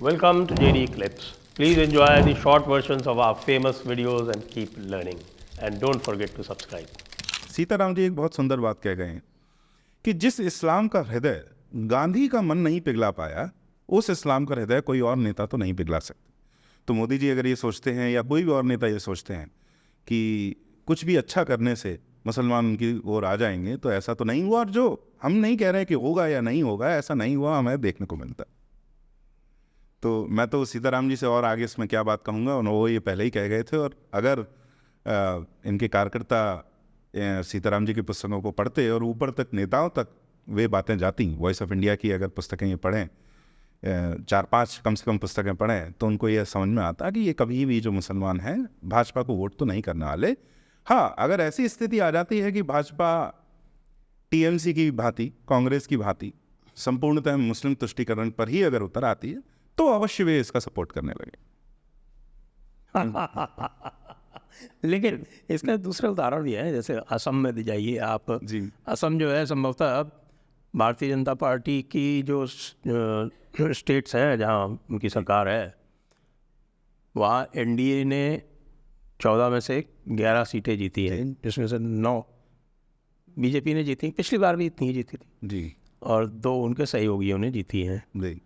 Welcome to JD Clips. Please enjoy the short versions of our famous videos and keep learning. And don't forget to subscribe. Sitaram ji एक बहुत सुंदर बात कह गए हैं कि जिस इस्लाम का हृदय गांधी का मन नहीं पिघला पाया, उस इस्लाम का हृदय कोई और नेता तो नहीं पिघला सकता। तो मोदी जी अगर ये सोचते हैं या कोई भी और नेता ये सोचते हैं कि कुछ भी अच्छा करने से मुसलमान उनकी ओर आ जाएंगे, तो ऐसा तो नहीं हुआ। और जो हम नहीं कह रहे हैं कि होगा या नहीं होगा, ऐसा नहीं हुआ, हमें देखने को मिलता। तो मैं तो सीताराम जी से और आगे इसमें क्या बात कहूँगा, वो ये पहले ही कह गए थे। और अगर इनके कार्यकर्ता सीताराम जी की पुस्तकों को पढ़ते और ऊपर तक नेताओं तक वे बातें जाती, वॉइस ऑफ इंडिया की अगर पुस्तकें ये पढ़ें, 4-5 कम से कम पुस्तकें पढ़ें, तो उनको ये समझ में आता कि ये कभी भी जो मुसलमान हैं भाजपा को वोट तो नहीं करने वाले। हाँ, अगर ऐसी स्थिति आ जाती है कि भाजपा टीएमसी की भांति, कांग्रेस की भांति संपूर्णतः मुस्लिम तुष्टीकरण पर ही अगर उतर आती है, तो अवश्य वे इसका सपोर्ट करने लगे। लेकिन इसका दूसरा उदाहरण भी है, जैसे असम में जाइए आप जी। असम जो है संभवतः भारतीय जनता पार्टी की जो स्टेट्स हैं जहाँ उनकी सरकार है, वहाँ एनडीए ने 14 में से 11 सीटें जीती हैं, जिसमें से 9 बीजेपी ने जीती। पिछली बार भी इतनी ही जीती थी जी। और 2 उनके सहयोगियों ने जीती हैं। जी।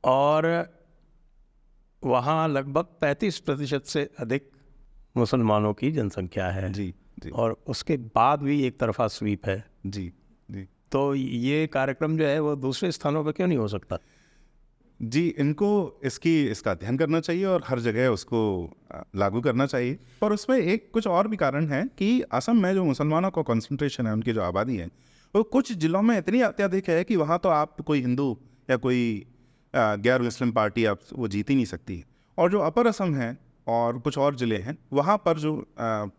और वहाँ लगभग 35% से अधिक मुसलमानों की जनसंख्या है। जी। जी। और उसके बाद भी एक तरफा स्वीप है। जी। जी। तो ये कार्यक्रम जो है वो दूसरे स्थानों पर क्यों नहीं हो सकता? जी, इनको इसका अध्ययन करना चाहिए और हर जगह उसको लागू करना चाहिए। पर उसमें एक कुछ और भी कारण है कि असम में जो मुसलमानों का कंसंट्रेशन है, उनकी जो आबादी है, वो कुछ जिलों में इतनी अत्यधिक है कि वहाँ तो आप कोई हिंदू या कोई गैर मुस्लिम पार्टी आप वो जीत ही नहीं सकती। और जो अपर असम है और कुछ और ज़िले हैं, वहाँ पर जो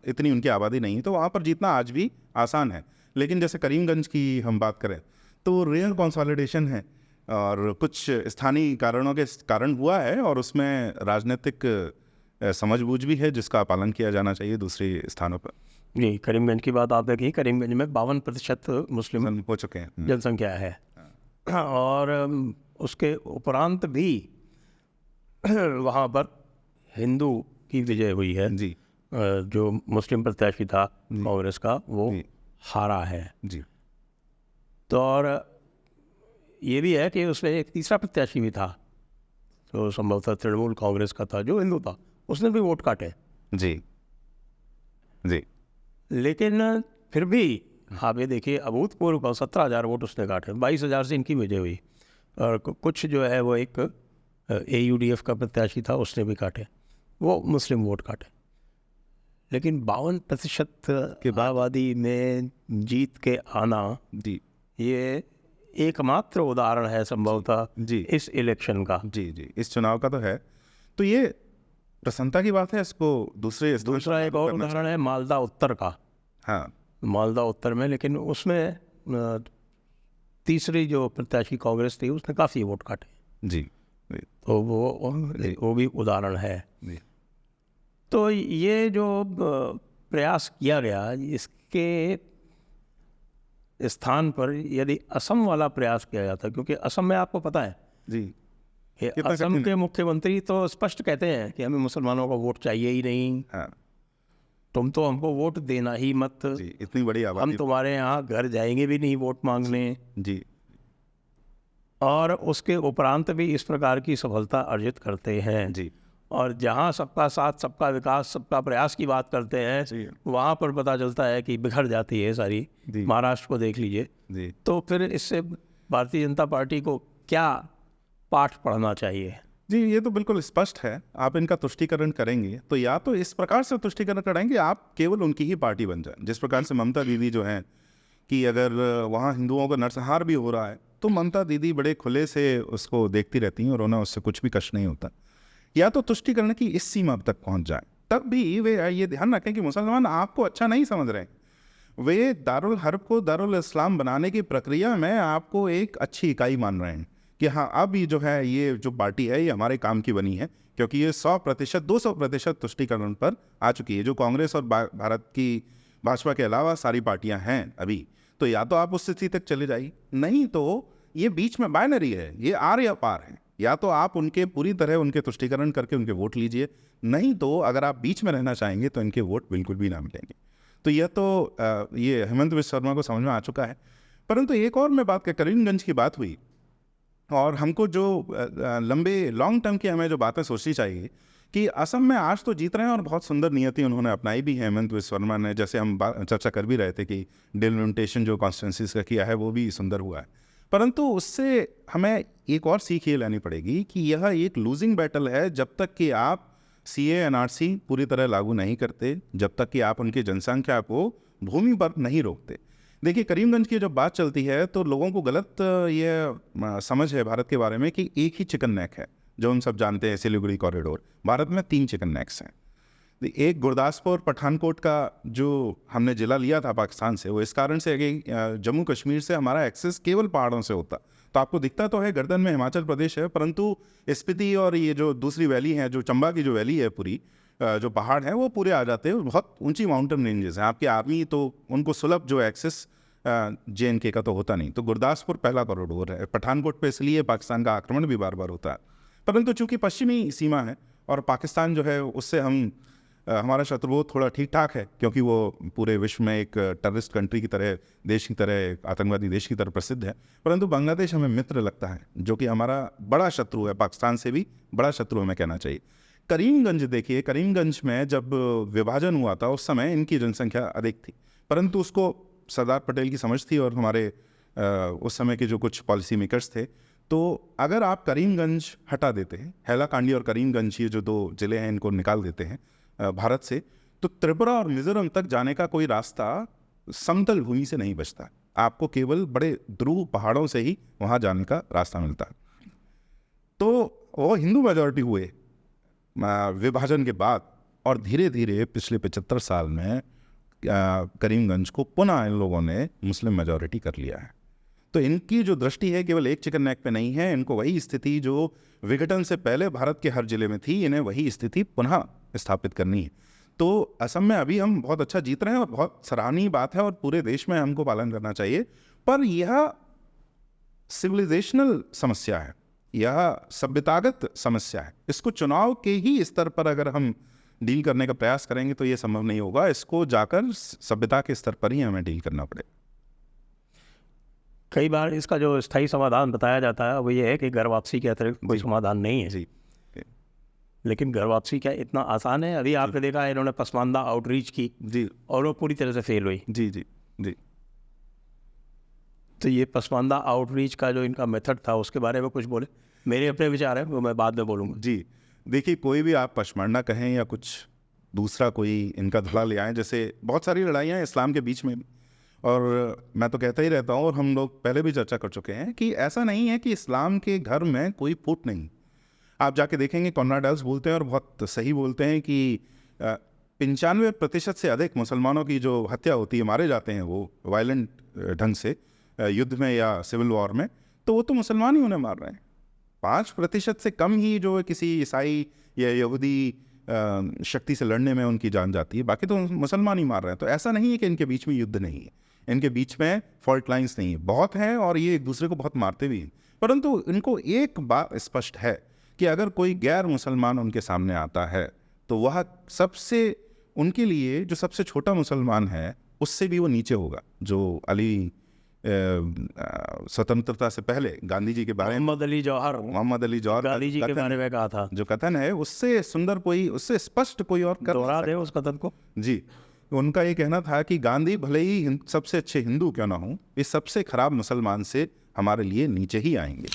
इतनी उनकी आबादी नहीं है, तो वहाँ पर जीतना आज भी आसान है। लेकिन जैसे करीमगंज की हम बात करें तो रेयर कंसोलिडेशन है और कुछ स्थानीय कारणों के कारण हुआ है, और उसमें राजनीतिक समझबूझ भी है जिसका पालन किया जाना चाहिए दूसरे स्थानों पर। जी, करीमगंज की बात आपने की। करीमगंज में 52% मुस्लिम हो चुके हैं जनसंख्या है। और उसके उपरांत भी वहाँ पर हिंदू की विजय हुई है। जी। जो मुस्लिम प्रत्याशी था कांग्रेस का, वो हारा है। जी। तो और ये भी है कि उसमें एक तीसरा प्रत्याशी भी था, तो संभवतः तृणमूल कांग्रेस का था, जो हिंदू था, उसने भी वोट काटे। जी। जी। लेकिन फिर भी आप ये देखिए, अभूतपूर्व 17,000 वोट उसने काटे। 22,000 से इनकी विजय हुई। और कुछ जो है वो एक AUDF का प्रत्याशी था, उसने भी काटे, वो मुस्लिम वोट काटे। लेकिन 52% के आबादी में जीत के आना, जी, ये एकमात्र उदाहरण है संभवतः जी इस इलेक्शन का। जी। जी, इस चुनाव का तो है। तो ये प्रसन्नता की बात है। इसको दूसरा एक और उदाहरण है मालदा उत्तर का। हाँ, मालदा उत्तर में, लेकिन उसमें तीसरी जो प्रत्याशी कांग्रेस थी, उसने काफ़ी वोट काटे। जी। तो वो भी उदाहरण है। जी। तो ये जो प्रयास किया गया, इसके स्थान पर यदि असम वाला प्रयास किया जाता, क्योंकि असम में आपको पता है जी, कि असम के मुख्यमंत्री तो स्पष्ट कहते हैं कि हमें मुसलमानों का वोट चाहिए ही नहीं। हाँ। तुम तो हमको वोट देना ही मत। जी, इतनी बड़ी आबादी, हम तुम्हारे यहाँ घर जाएंगे भी नहीं वोट मांगने। जी। और उसके उपरांत भी इस प्रकार की सफलता अर्जित करते हैं। जी। और जहाँ सबका साथ, सबका विकास, सबका प्रयास की बात करते हैं, वहाँ पर पता चलता है कि बिखर जाती है सारी। महाराष्ट्र को देख लीजिए। जी। तो फिर इससे भारतीय जनता पार्टी को क्या पाठ पढ़ना चाहिए? जी, ये तो बिल्कुल स्पष्ट है। आप इनका तुष्टीकरण करेंगे तो या तो इस प्रकार से तुष्टीकरण करेंगे, आप केवल उनकी ही पार्टी बन जाए। जिस प्रकार से ममता दीदी जो हैं, कि अगर वहाँ हिंदुओं का नरसंहार भी हो रहा है तो ममता दीदी बड़े खुले से उसको देखती रहती हैं और उन्हें उससे कुछ भी कष्ट नहीं होता। या तो तुष्टीकरण की इस सीमा तक पहुँच जाए, तब भी वे ये ध्यान रखें कि मुसलमान आपको अच्छा नहीं समझ रहे हैं। वे दारुल हर्ब को दारुल इस्लाम बनाने की प्रक्रिया में आपको एक अच्छी इकाई मान रहे हैं कि हाँ, अब ये जो है, ये जो पार्टी है, ये हमारे काम की बनी है, क्योंकि ये 100%, 200% तुष्टीकरण पर आ चुकी है। जो कांग्रेस और भारत की भाजपा के अलावा सारी पार्टियां हैं अभी, तो या तो आप उस स्थिति तक चले जाइए, नहीं तो ये बीच में बाइनरी है, ये आर या पार है। या तो आप उनके पूरी तरह उनके तुष्टीकरण करके उनके वोट लीजिए, नहीं तो अगर आप बीच में रहना चाहेंगे तो इनके वोट बिल्कुल भी ना मिलेंगे। तो यह तो ये हेमंत विश्व शर्मा को समझ में आ चुका है। परंतु एक और मैं बात कर, करीमगंज की बात हुई और हमको जो लंबे लॉन्ग टर्म की हमें जो बातें सोचनी चाहिए कि असम में आज तो जीत रहे हैं और बहुत सुंदर नियति उन्होंने अपनाई भी है हेमंत विश्व शर्मा ने, जैसे हम चर्चा कर भी रहे थे कि डिलिमिटेशन जो कॉन्स्टिट्यूंसीज का किया है वो भी सुंदर हुआ है। परंतु उससे हमें एक और सीख ये लेनी पड़ेगी कि यह एक लूजिंग बैटल है जब तक कि आप CA NRC पूरी तरह लागू नहीं करते, जब तक कि आप उनकी जनसंख्या को भूमि पर नहीं रोकते। देखिए, करीमगंज की जब बात चलती है तो लोगों को गलत ये समझ है भारत के बारे में कि एक ही चिकन नेक है, जो हम सब जानते हैं सिलीगुड़ी कॉरिडोर। भारत में 3 चिकन नेक्स हैं। एक गुरदासपुर पठानकोट का जो हमने जिला लिया था पाकिस्तान से, वो इस कारण से कि जम्मू कश्मीर से हमारा एक्सेस केवल पहाड़ों से होता। तो आपको दिखता तो है गर्दन में हिमाचल प्रदेश है, परंतु स्पीति और ये जो दूसरी वैली है, जो चंबा की जो वैली है पूरी, जो पहाड़ हैं वो पूरे आ जाते हैं। बहुत ऊंची माउंटेन रेंजेस हैं। आपकी आर्मी तो उनको सुलभ जो एक्सेस JNK का तो होता नहीं। तो गुरदासपुर पहला कॉरिडोर है। पठानकोट पे इसलिए पाकिस्तान का आक्रमण भी बार बार होता है, परंतु चूंकि पश्चिमी सीमा है और पाकिस्तान जो है उससे हमारा शत्रु थोड़ा ठीक ठाक है, क्योंकि वो पूरे विश्व में एक टेररिस्ट कंट्री की तरह, देश की तरह, आतंकवादी देश की तरह प्रसिद्ध है। परंतु बांग्लादेश हमें मित्र लगता है, जो कि हमारा बड़ा शत्रु है, पाकिस्तान से भी बड़ा शत्रु हमें कहना चाहिए। करीमगंज देखिए, करीमगंज में जब विभाजन हुआ था उस समय इनकी जनसंख्या अधिक थी, परंतु उसको सरदार पटेल की समझ थी और हमारे उस समय के जो कुछ पॉलिसी मेकर्स थे। तो अगर आप करीमगंज हटा देते हैं, हैलाकांडी और करीमगंज, ये जो 2 जिले हैं, इनको निकाल देते हैं भारत से, तो त्रिपुरा और मिजोरम तक जाने का कोई रास्ता समतल भूमि से नहीं बचता। आपको केवल बड़े ध्रुव पहाड़ों से ही वहाँ जाने का रास्ता मिलता है। तो वो हिंदू मेजॉरिटी हुए विभाजन के बाद, और धीरे धीरे पिछले 75 साल में करीमगंज को पुनः इन लोगों ने मुस्लिम मेजॉरिटी कर लिया है। तो इनकी जो दृष्टि है केवल एक चिकन नेक पे नहीं है, इनको वही स्थिति जो विघटन से पहले भारत के हर जिले में थी, इन्हें वही स्थिति पुनः स्थापित करनी है। तो असम में अभी हम बहुत अच्छा जीत रहे हैं और बहुत सराहनीय बात है और पूरे देश में हमको पालन करना चाहिए। पर यह सिविलाइजेशनल समस्या है, यह सभ्यतागत समस्या है। इसको चुनाव के ही स्तर पर अगर हम डील करने का प्रयास करेंगे तो ये संभव नहीं होगा। इसको जाकर सभ्यता के स्तर पर ही हमें डील करना पड़ेगा। कई बार इसका जो स्थायी समाधान बताया जाता है वो ये है कि घर वापसी के अतिरिक्त कोई समाधान नहीं है जी। लेकिन घर वापसी क्या इतना आसान है? अभी आपने देखा है इन्होंने पसमानदा आउटरीच की जी, और वो पूरी तरह से फेल हुई। जी जी जी। तो ये पसमानदा आउटरीच का जो इनका मेथड था उसके बारे में कुछ बोले। मेरे अपने विचार हैं, वो मैं बाद में बोलूँगा। जी, देखिए, कोई भी आप पशमांडा कहें या कुछ दूसरा कोई इनका धड़ा ले आएँ, जैसे बहुत सारी लड़ाइयाँ हैं इस्लाम के बीच में, और मैं तो कहता ही रहता हूँ और हम लोग पहले भी चर्चा कर चुके हैं कि ऐसा नहीं है कि इस्लाम के घर में कोई फूट नहीं। आप जाके देखेंगे, कॉनराड डायल्स बोलते हैं और बहुत सही बोलते हैं कि 95% से अधिक मुसलमानों की जो हत्या होती है, मारे जाते हैं वो वायलेंट ढंग से युद्ध में या सिविल वॉर में, तो वो तो मुसलमान ही उन्हें मार रहे हैं। 5% से कम ही जो किसी ईसाई या यहूदी शक्ति से लड़ने में उनकी जान जाती है, बाकी तो मुसलमान ही मार रहे हैं। तो ऐसा नहीं है कि इनके बीच में युद्ध नहीं है, इनके बीच में फॉल्ट लाइंस नहीं है, बहुत हैं और ये एक दूसरे को बहुत मारते भी हैं। परंतु इनको एक बात स्पष्ट है कि अगर कोई गैर मुसलमान उनके सामने आता है तो वह सबसे, उनके लिए जो सबसे छोटा मुसलमान है उससे भी वो नीचे होगा। जो अली स्वतंत्रता से पहले गांधी जी के बारे में, मोहम्मद अली जौहर गांधी जी के बारे में कहा था, जो कथन है उससे सुंदर कोई, उससे स्पष्ट कोई और कर दोहरा दे उस कथन को। जी, उनका ये कहना था कि गांधी भले ही सबसे अच्छे हिंदू क्यों ना हो, इस सबसे खराब मुसलमान से हमारे लिए नीचे ही आएंगे।